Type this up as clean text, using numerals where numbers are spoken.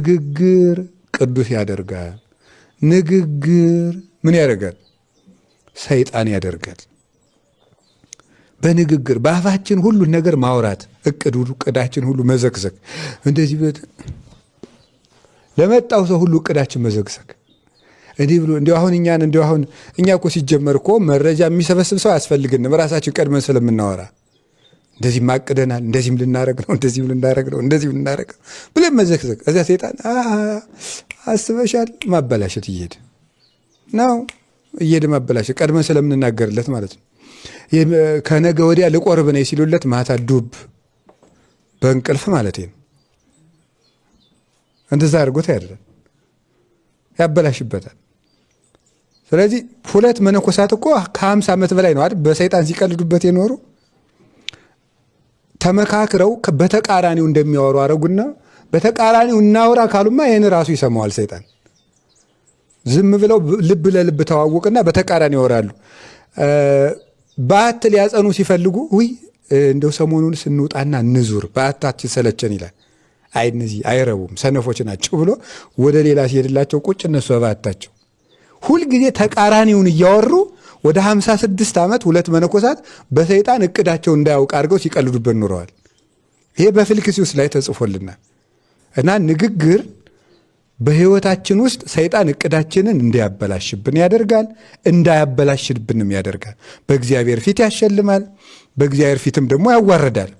ንግግር ቅዱስ ያደርጋል። ንግግር ምን ያደርጋል? ሰይጣን ያደርጋል። በንግግር በአፋችን ሁሉን ነገር ማውራት፣ እቅዳችን ሁሉ መዘግዘግ፣ እንደዚህ ለመጣው ሰው ሁሉ እቅዳችን መዘግዘግ እንዲህ ብሎ እንዲያው አሁን እኛ እኮ ሲጀመር እኮ መረጃ የሚሰበስብ ሰው አያስፈልግንም። ራሳችን ቀድመን ስለምናወራ እንደዚህ ማቅደናል፣ እንደዚህም ልናረግ ነው፣ እንደዚህም ልናረግ ነው፣ እንደዚህም ልናረግ ነው ብለን መዘግዘግ። እዚያ ሰይጣን አስበሻል ማበላሸት እየሄደ ማበላሸት ቀድመን ስለምንናገርለት ማለት ነው። ከነገ ወዲያ ልቆርብ ነው ሲሉለት ማታ ዱብ በእንቅልፍ ማለት ነው። እንደዛ አድርጎት ያበላሽበታል። ስለዚህ ሁለት መነኮሳት እኮ ከ50 ዓመት በላይ ነው አይደል በሰይጣን ሲቀልዱበት የኖሩ። ተመካክረው በተቃራኒው እንደሚያወሩ አረጉና በተቃራኒው እናወራ ካሉማ ይሄን ራሱ ይሰማዋል ሰይጣን። ዝም ብለው ልብ ለልብ ተዋወቅና በተቃራኒ ያወራሉ። በዓት ሊያጸኑ ሲፈልጉ እንደው ሰሞኑን ስንውጣና እንዙር በዓታችን ሰለቸን ይላል። አይ እነዚህ አይረቡም ሰነፎች ናቸው ብሎ ወደ ሌላ ሲሄድላቸው ቁጭ እነሱ በዓታቸው ሁልጊዜ ተቃራኒውን እያወሩ ወደ 56 ዓመት ሁለት መነኮሳት በሰይጣን እቅዳቸው እንዳያውቅ አድርገው ሲቀልዱበት ኖረዋል። ይሄ በፊልክስዩስ ላይ ተጽፎልናል። እና ንግግር በሕይወታችን ውስጥ ሰይጣን እቅዳችንን እንዲያበላሽብን ያደርጋል፣ እንዳያበላሽብንም ያደርጋል። በእግዚአብሔር ፊት ያሸልማል፣ በእግዚአብሔር ፊትም ደግሞ ያዋርዳል።